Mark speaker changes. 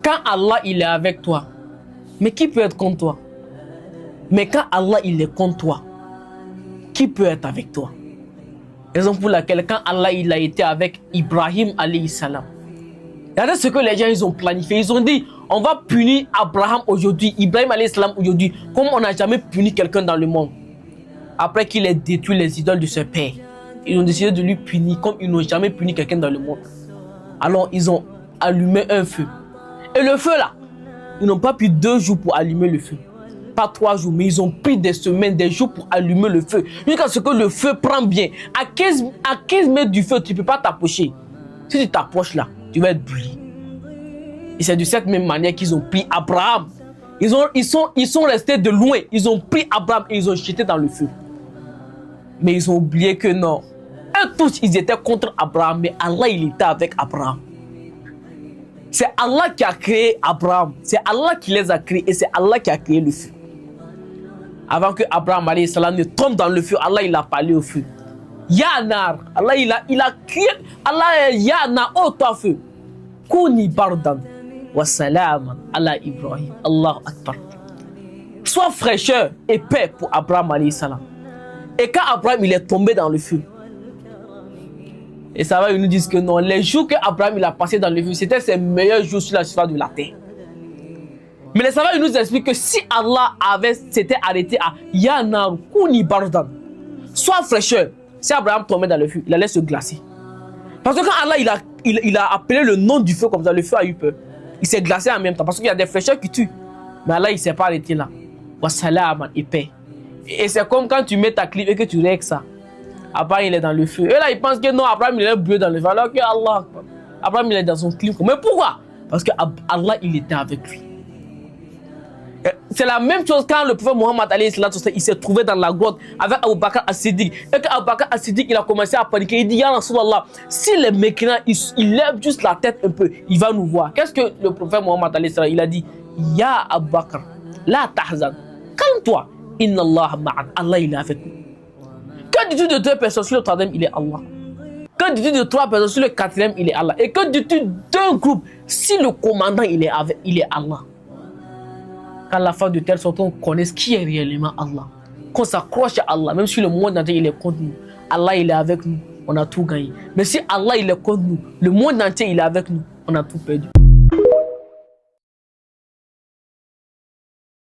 Speaker 1: quand Allah il est avec toi, mais qui peut être contre toi? Mais quand Allah il est contre toi, qui peut être avec toi? Raison pour laquelle quand Allah il a été avec Ibrahim alayhi salam, regardez ce que les gens ils ont planifié. Ils ont dit on va punir Abraham aujourd'hui, Ibrahim alayhi salam aujourd'hui, comme on n'a jamais puni quelqu'un dans le monde. Après qu'il ait détruit les idoles de ce père, ils ont décidé de lui punir comme ils n'ont jamais puni quelqu'un dans le monde. Alors ils ont allumé un feu. Et le feu là, ils n'ont pas pris 2 jours pour allumer le feu. Pas 3 jours, mais ils ont pris des semaines, des jours pour allumer le feu. Jusqu'à ce que le feu prend bien. À 15 mètres du feu, tu ne peux pas t'approcher. Si tu t'approches là, tu vas être brûlé. Et c'est de cette même manière qu'ils ont pris Abraham. Ils sont restés de loin. Ils ont pris Abraham et ils ont jeté dans le feu. Mais ils ont oublié que non. Eux tous, ils étaient contre Abraham, mais Allah, il était avec Abraham. C'est Allah qui a créé Abraham. C'est Allah qui les a créés et c'est Allah qui a créé le feu. Avant que Abraham alayhi salam ne tombe dans le feu, Allah il a parlé au feu. Ya nar, Allah il a crié, Allah ya nar, oh toi feu. Kouni bardan wa salaman ala Ibrahim. Allahu Akbar. Sois fraîcheur et paix pour Abraham alayhi salam. Et quand Abraham il est tombé dans le feu, et ça va, ils nous disent que non, les jours que Abraham il a passé dans le feu, c'était ses meilleurs jours sur la surface de la terre. Mais les savants nous expliquent que si Allah s'était arrêté à Yanar Kouni Bardan, soit fraîcheur, si Abraham tombait dans le feu, il allait se glacer. Parce que quand Allah il a appelé le nom du feu comme ça, le feu a eu peur. Il s'est glacé en même temps parce qu'il y a des fraîcheurs qui tuent. Mais Allah il ne s'est pas arrêté là. Wassalam et paix. Et c'est comme quand tu mets ta clim et que tu règles ça. Abraham il est dans le feu. Et là il pense que non, Abraham il est bleu dans le feu. Alors que Allah, Abraham il est dans son clim. Mais pourquoi? Parce que Allah il était avec lui. C'est la même chose quand le prophète Mohammed il s'est trouvé dans la grotte avec Abu Bakr as-Siddiq. Et quand Abu Bakr as-Siddiq il a commencé à paniquer, il dit Ya Rasulallah, si les mécréants ils lèvent juste la tête un peu, il va nous voir. Qu'est-ce que le prophète Mohammed il a dit? Ya Abu Bakr, la tahzan, calme-toi, inna Allah ma'an, Allah il est avec nous. Que dis-tu de 2 personnes sur le 3e, il est Allah. Que dis-tu de 3 personnes sur le 4e, il est Allah. Et que dis-tu d'un groupe, si le commandant il est Allah. Qu'à la fin de telle sorte, on connaisse qui est réellement Allah. Qu'on s'accroche à Allah, même si le monde entier il est contre nous. Allah il est avec nous, on a tout gagné. Mais si Allah il est contre nous, le monde entier il est avec nous, on a tout perdu.